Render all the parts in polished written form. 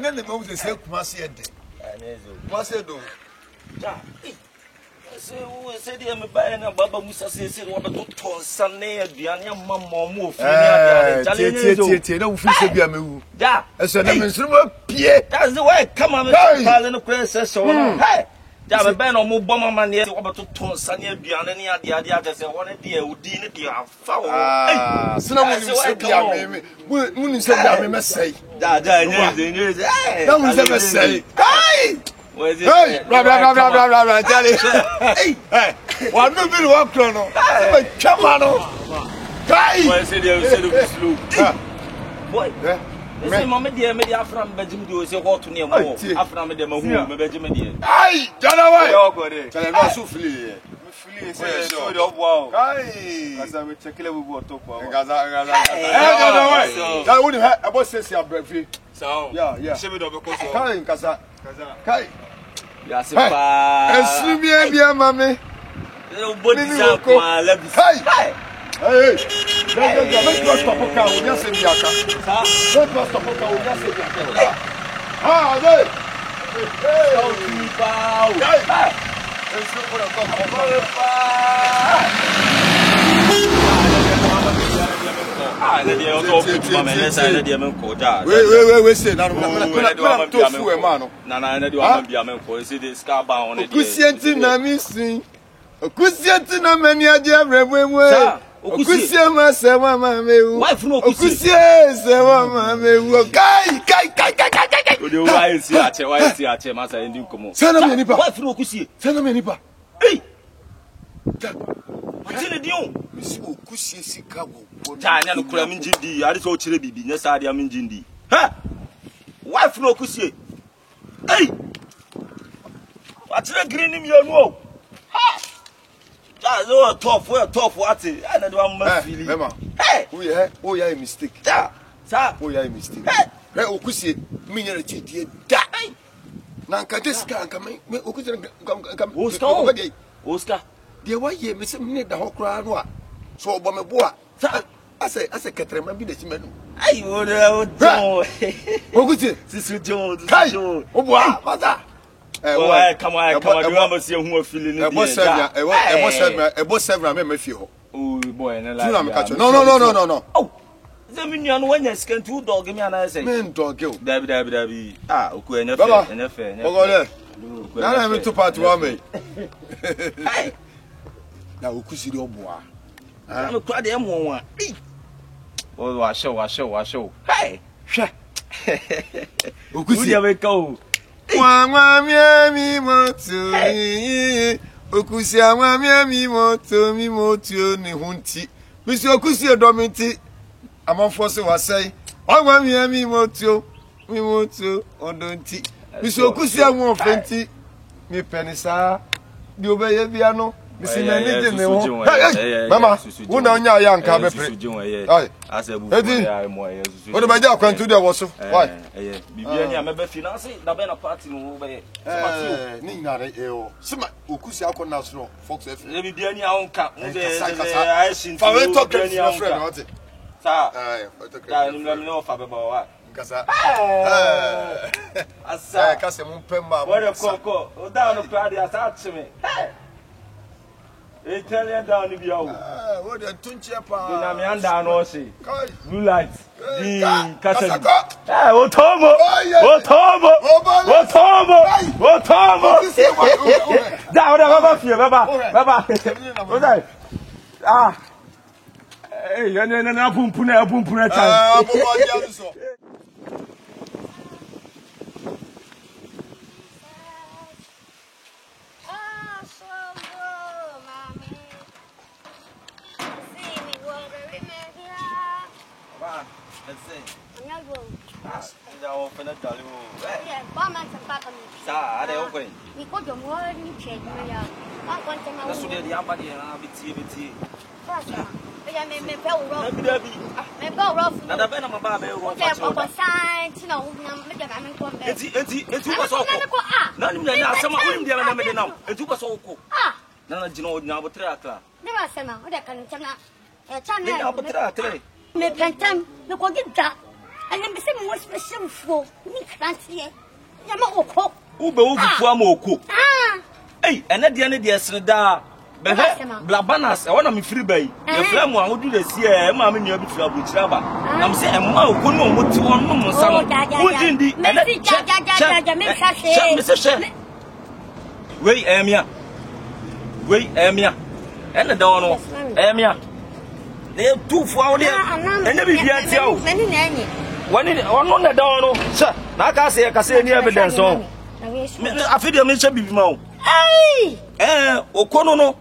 Nene me wo se Kumasi ede. Kumasi do. Ja. Say the me buy na baba Musa say what to ton sane aduane amma mo ofiri ni aduane tie na wo fi se bia mewu. Ja. Eso na me nsuru pie. That's the way come on me pale no kure se so no. Hey. Ja me buy na mo bom mama ne what to ton sane aduane ni ade say one dey udi ni dey afa wo. Hey. Sina mo ni se bia me. Mu ni se bia me mesai. Ja nye. Na mo se mesai. Hey. Hey, blah, tell it. Hey, one minute walk on. Come on. Guy. Boy, say the slow. Boy. Say mama dear me afram bejim do say what to near mo. Afram me dem hu me bejim dear. Hey, Jana why? Yo go there. Tell me so free. Free say so the wow. Guy. Asa me check level go talk wow. Gaza. Hey, Jana why? That wouldn't have about say your breakfast. So. Yeah. She me do because so. Kaza. Kai. Ya se pa. Esumi bia mame. O body sa kwa lebi. Hey. Let's stop car. We just say biaka. Let's stop car. We just say biaka. Ah, hey. Oh, tu pau. Hey. Eso por acá. Wait, say that. To fu man. Okusienti na mi sin. Okusienti na mani aje abremwe. Okusie ma se wa ma mewu. Okusie se wa ma mewu. Kai. O why si ache ma sa ndi komo. Sana me nipa. Why funu okusie? Sana me nipa. Hey. Atile dion. Misi okusie sika wo. Ja nya no kura mi njindi. Ade so o kire bibi nya sa ade am njindi. Ha! Why funu okusie? Hey. Atile green ni mi anu o. Ha! Ja so tough what? I no do am feel. Mama. Hey. Oh yeah, a mistake. Ja. Sa. Oh yeah, a mistake. Hey. Okusie mi nya chidie da. Na nka deska nka me okusie nka Oscar. Dia wa ye me se me da ho kra no a. So obo me bo a. Ase ketrema bi de chimanu. Ai o John. Okusie. Sisu John. Kai. Obo a. Mata. Come on. You am see who feeling it. Ebo seven me fie ho. Oh boy, na la. No. Oh. Ze mi nuanu wanya scan two dog me ana say. Men dog o. Dabi. Ah, oku enye fe. Ogole. Na me to part wa me. Ai. Na okusiri obo a. Na me kwa de emo won a. Oh, wa show. Hey. Hwe. Okusi we go. Mwa mi moto. Okusi mwa mi moto ni hunti. Bisi okusi edomiti. Amanfo se wasai. Mwa mi moto odonti. Bisi okusi anwo fenti. Mi penisa. Di obeye bia no. Bisi na ni de me ho. Mama, wo na onya ya nka bepre. Ai. Asebu. O de baja kwantu de wo so. Why? Bibia ni amebe finance da be na party no be. Ni ngare o. Sima okusi akona so Fox FM. Le bibia ni ahonka. I shin. Fa we talk to your friend what? Sa. Ai, da ni no fa be ba wa. Nkasa. Asa. Ka se mo pemba. What the koko. O da no party asa chime. Italian down ni bia o. What the tunche pa. Na me anda no se. Blue light. Di kasa. O tomo. Da baba fie baba. O dai. Ah. Eh, na pumpuna chan. Bobo dia so. Let's see. I'm not I'll open it, darling. Yeah, bomb and papa. Are they open? We got your more than check me out. I want to know. That's what the ambadi and I'll be tea. I may fell rough. May go rough. Now the venom about me was signed to know. It's was all. None of them are some of them are now. It was all cool. Ah, none of you know now, but never send out. That can tell a channel. Me pentam, no go get that. And then say me was special for me can't see. Yama oko. Ube ufu amoko. Ah. Hey, ene de seneda. Blabanas, I want to be free by. The flame will do the sea, mammy, you be trouble. I'm saying, Ma, who know what you want, no more. Who did the Mr. Shem? Wait, Amia. Wait, Amia. And the Dono, Amia. They have 2 for there, and never be at you. One on the Dono, sir. Like I say, I can say any evidence on. I feel you mention Bimo. Hey! Okono.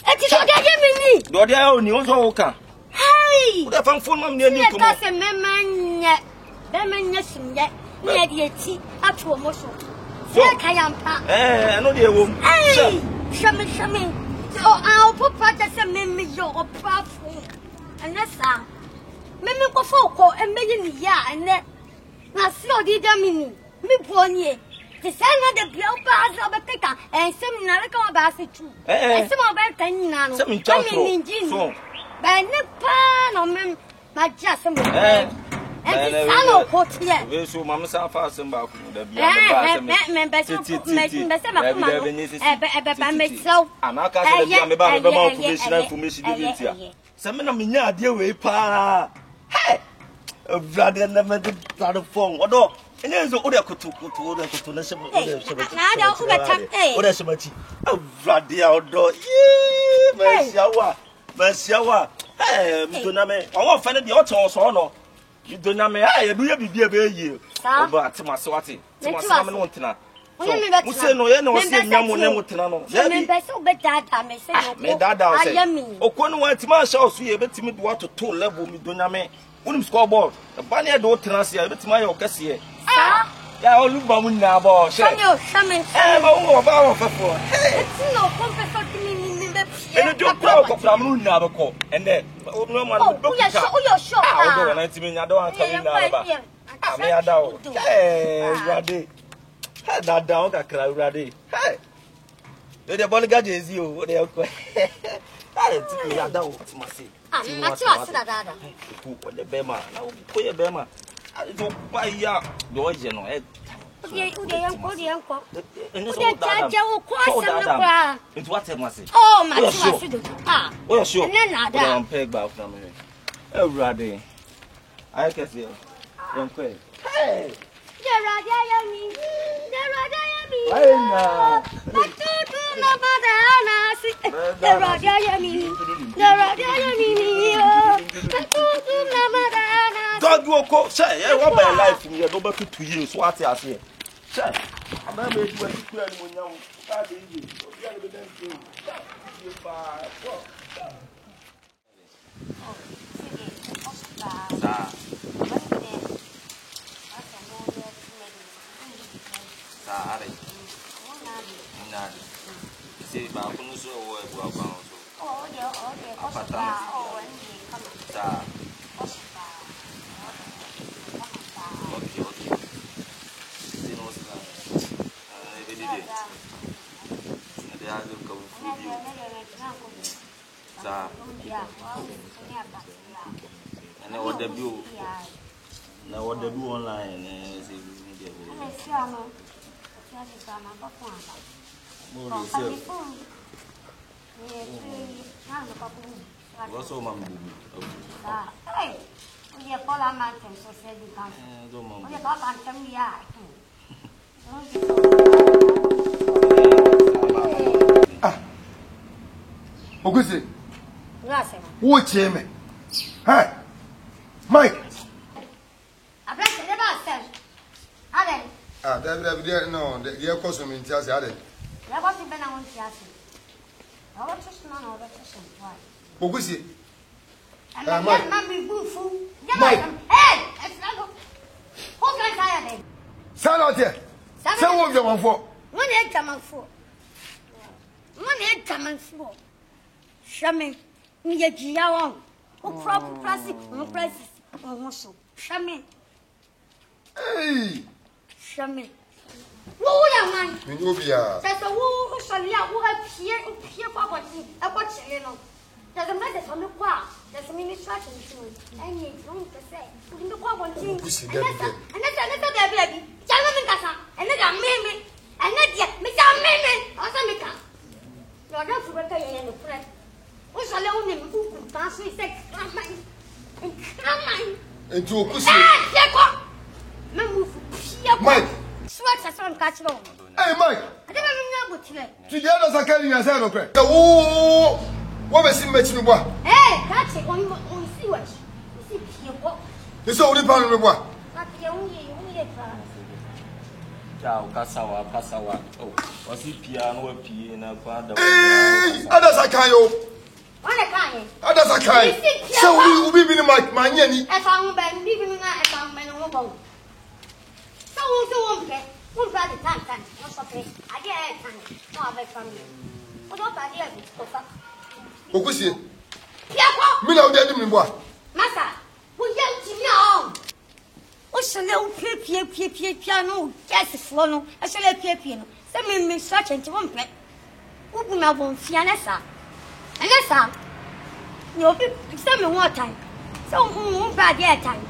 Eti do dia mini. Do dia oni onzo oka. Hey! O da fan phone mam ne ni ko. Ka se memanya. Memanya simye. Ne dia ti atu mo so. So kayampa. No dia wo. Hey! Shame. So I'll put practice memi yo oprafu. Anasa. Memi ko foko e meyi ni ya ene. Na si odi dia mini. Mi bonye. The son of the girl pass of a picker and some Nalaka Bassett. And some of our cannon. Some in Jin. By Nipan or Mem, my Jasmine. And the son of Portier. So, Mamma Safa, some back. I'm not about information. Some of me, dear way, pa. Hey! Rather than the platform, or and there's all the kutu Messiawa. Hey, Duname. I won't find the auto or no. You don't know me. I do you be a year. But to my swati. To my salmon wantina. You say no, you know, say Yamunamutinano. Me dada, I am me. O Quano went my house, we able to meet what to 2 level me Duname. Unim scoreboard. The bunny don't translate, but my occasion. Yeah, all look bamun now, boss. Shaman. Oh, about for. It's no comfort to me. And you proud of Ramun Nabako. And then, no one will look at your shop. I don't want to come in. I don't. Hey, Raddy. Had that down, I cry, Raddy. Hey, the bodyguard is you. They are quite. I don't must say. I'm not the Bema. Now, put your Bema. I don't buy ya. Do I know it? It's what I must say. Oh, my God. Well, sure. I'm peg back from me. Oh, Raddy. I can see. Don't quit. Hey! God will call, say, I want my life in your number 2 years. What I say, say, I'm not made to explain when you start in see, but I'm going to show and what the view now, what the view online is what's all my hey, we are Polar Mountain, so said you can't. We are Papa and Ogusi. Watch him. Hey, Mike. I bless the master. David, no, the air costume in Chelsea. I wasn't been on Chelsea. I was just none of it. Ogusi. And my mammy boo. Mike. Hey, it's not. Who can I say? Stand out here. Say what you want for. Money coming for. Money coming for. Shaman, me a Giawan. Oh, proper plastic, no prices. Oh, Shaman. Hey, Shaman. Oh, young man. You be a. That's a woo, shall you have here for what you know. There's a message on the car. That's a mini shot and shoe. And you don't say, we can go one thing. And that's a baby. Gentlemen, and then I'm Mimi. And then yet, Mr. Mimi, or some become. You're not to repay any friend. What's alone in who could pass me sex? And to pussy. Mike. Sweats as I'm catching on. Hey, Mike. I don't know what today. To the others are carrying yourself, okay? Oh, what was he making? Hey, catch it on see what you see. It's only part of the one. But the only Ciao, Casawa. Oh, was he piano in a quadra? Hey, others are kind. Others are kind. So we will be in my nanny. As I'm living at a man of a so okay. One brother time, what's up? I get time. No other family. What about the other? What was it? Me know that you what? Master, we yell to me. What's a little piano? Just a slow, I shall let piano. Some me such and one play. Open up on Fianessa. And that's you'll be some more time. So, bad year time.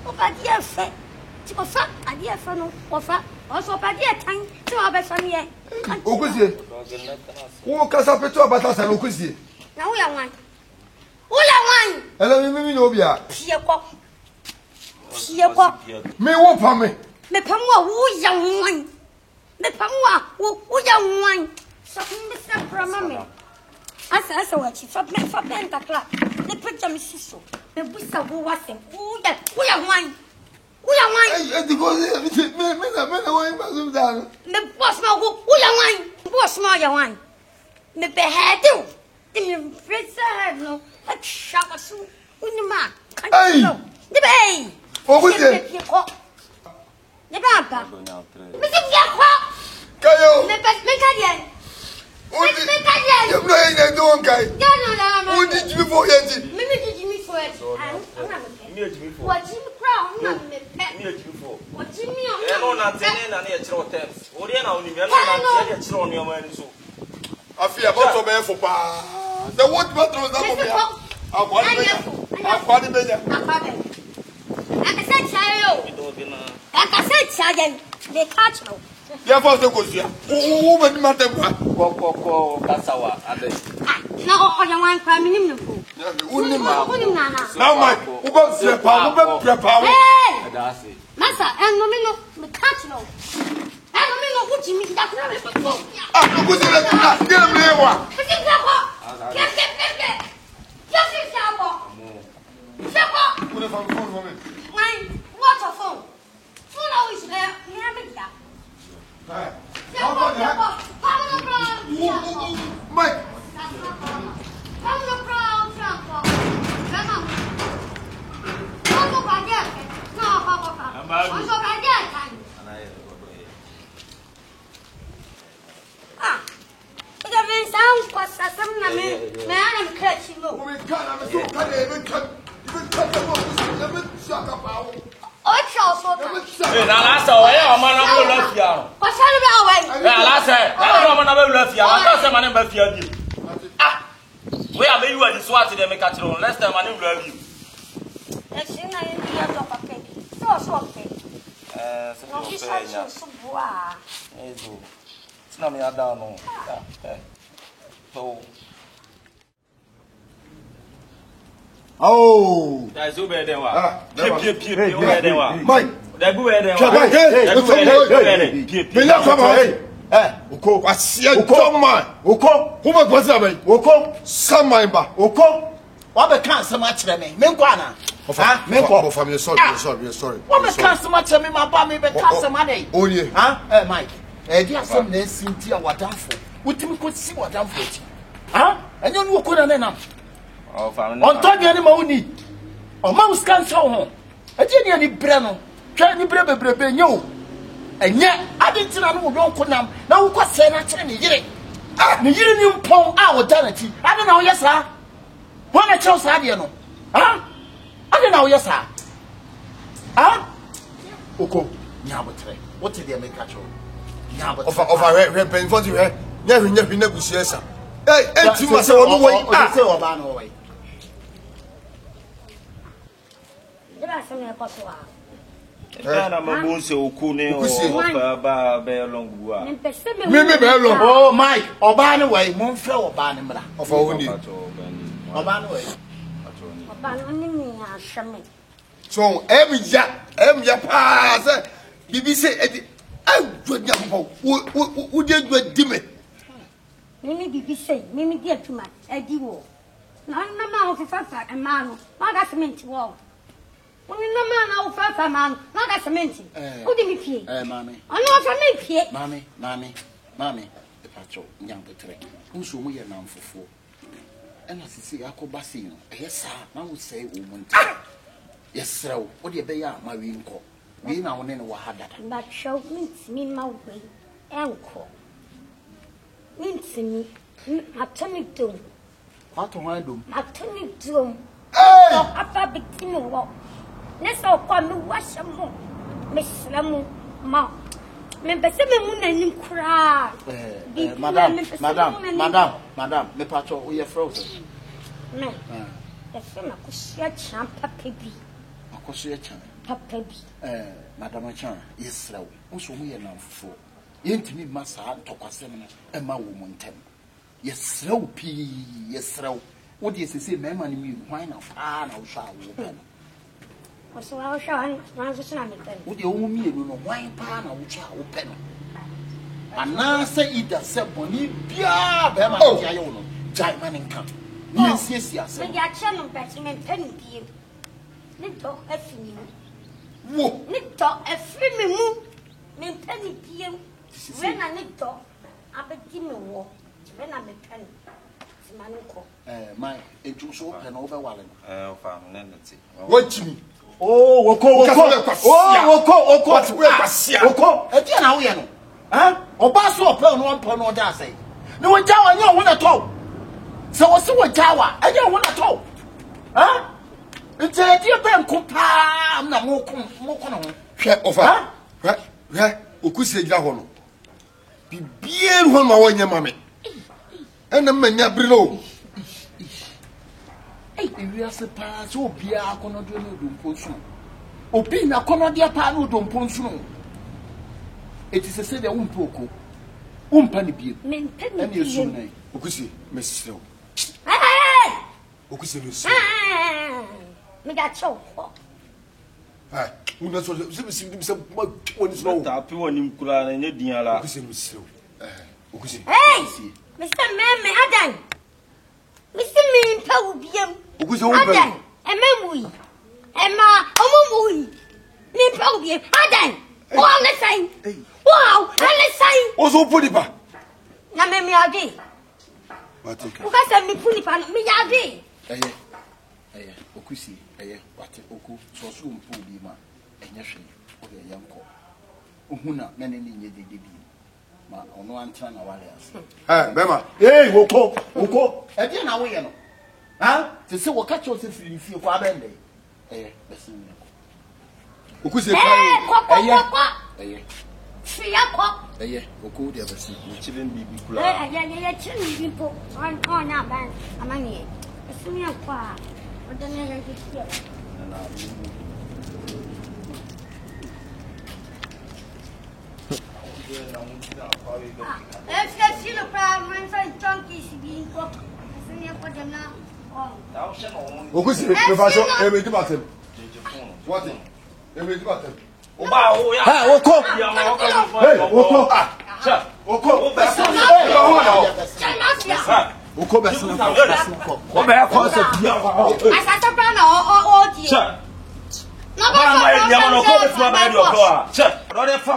Oh, bad year fair. To go fat, a dear friend of fat. Also, bad year time to have a family. Okusie. Who can up to about us and Okusie? Now we are one. We are one. Hello, me no bia. Me won't for me. Me Pamwa, who young one. Me Pamwa, who young one. So, Mr. Bramame. As a watch, for Pentacla. The picture, Mrs. So. The whistle who was him. Who are one. We are wine. Because me, the boss, who are wine. Boss, my wine. The behead, the prison, no, a shower soon. The man. The bay. Oh, who's it? The Baba. Mr. Yakwa. Kayo. The best Mecadian. You're not doing guy. Who did you for yet? Maybe did you for it? What Jim Crown? What Jimmy? I don't know any terms. What do you know? You're on your mind. So I feel about to be for pa. The what matter was that? I'm quite better. I said, child. I said, child. They catch you. Therefore, the question. Who would matter? Casawa. No, I want crime in the pool. Now, Mike, who got the power? Hey! Master, and no, me catch no. I don't know what you mean. That's not a book. Ah, who's it? Get me one. Put it on the phone for me. Mine, water phone. Phone always there. Near me. Mike. We are very well swat them make catch on. Last time I didn't love you. It's not me I don't know. So oh, that's over there. Mike, Oko, I see a dumb man. Oko, who was that? Oko, some man back. Oko, what the cancer much to me? Menguana. Menko, from your sorry. What the cancer much to me, my bammy, but cancer money. Oh, yeah, huh? Mike, dear, some name Cynthia, what done for? Would you could see what done for it? Huh? And you know, couldn't enough. On top of any money. Or mouse can't show home. A genial Brennan, trying to brebe, no. And yet, I didn't know don't come now. Now, we got saying actually, ah, the union pong our eternity. I don't know, yes, sir. When I chose Adiano, huh? I don't know, yes, sir. Huh? Oko, Yabatre, what did they make catch you? Of a red for you, never negotiation. Hey, you must say, that's me kosoa. Na mabonse okune o ba be long bua. Me be long. Oh Mike, oba ne way mo mfre oba ne mra. Ofa woni. Oba ne way. Oba no ni ahweme. So emja pa say bibi say edi adwonya mpo wo de dwadi me. Mimi bibi say mimi di atuma edi wo. Na ma ho fafa e ma no. Ma ga cement wo. Woni na ma na wo fafa ma no. Ma ga cement. Wo di mi pie. Mami. Ono fa mi pie. Mami. E pacho nyam betre. Unso mu ye na mfofo. Ena sisi akoba si no. Yesa na wo say wo monte. Yesra wo de be ya ma wi nko. Wi na wo ne no wa hadada. Ba show mi ma we enko. Mintimi atoni dom. Kwato han dom. Atoni dom. Hey! So apa bitini wo. Nesa kwa mi washamo. Meslamu ma. Me bese me mu nanim kura. Madam, me pacho wo ye frozen. Me. Ese na kushia champa pebi. Akoso chan. Papa bi. Madam chan, yesra wo. Unso mu ye na mfofo. Yentimi masa tokwasem no e ma wo montem yesrew pi yesrew wo de sese mema ne mi hwan na fa na wo sha wo pe no wo so wa sha na so na me pe wo de wo mi enu no hwan pa na wo sha wo pe no ana se ida se boni bia be ma ti ayo no jai man nka ni siesie ase me ya che no pe me pen bi ni to afini Wo ni to afimi mu me pen bi when I need to, I begin me war. When I make pen, Manuko. My so pen over wallen. what me? Oh, woko. Eti na wo ye no. Oba so opa no one pon order say. No we jawa nya wo na to. So wo se wo jawa, anya wo na to. Nti eti pe nko pa na mo ko no. Hwe ofa. Hwe okusi gira ho no. Bibie ho ma wonya mame. Ena manya bri no. Ewi ase pa so obia akonodo no dompo nsu. Obi na akonodo pa no dompo nsu no. Eti se de umpoko. Umpa ne bie. Men pen bi. Eni esu nai. Okusi mesrew. Okusi no se. Me ga cho. Una so se woni so. Ta pi woni mkura na nye din ala. Okusi mesrew. Okusi. Hey! Mr. Meme Adan. Mr. Me pa ubiem. Okusi o pe. Adan. Ememui. Emma omumui. Me pa ubiem. Adan. Wow, let's say. Wow, let's say. Ozo podi pa. Na me mi ade. What take? Uka se mi puni pa mi ade. Eye, okusi, wate oku so so mpo bi ma enye hwe o ye yanko. Ohuna na ne nye dede bi. Ma ono antra na wale ase. Bema. Hey, woko. E dia na wo ye no. Te se wo ka cho se firi fie kwa bende. Besi mi ko. Okusi pa. Eye. Fia ko. Woko dia besi. Chiben bibi kula. Ya chini bipo. On na ban. Amani. Besi mi kwa. Odane ya kitia. If you see the problem, so junkies being cooked. I see for them now. Okusi me fasho e me di batem. What? E me di batem. Oba o ya. Woko. Hey, woko. Cha. Woko. Woko besina ko. O be ko se bia. I sat down all dear. Cha. Na ba ya mo ko be tuma ba di o ko a. Cha. Ro de fa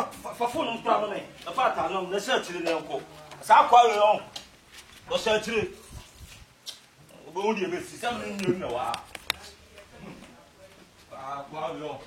phone mpra no me. Na fa ta no na se chiri ne nko. Sa kwa we on. O se chiri. O be won di e be si sam ni na wa. Kwa we on.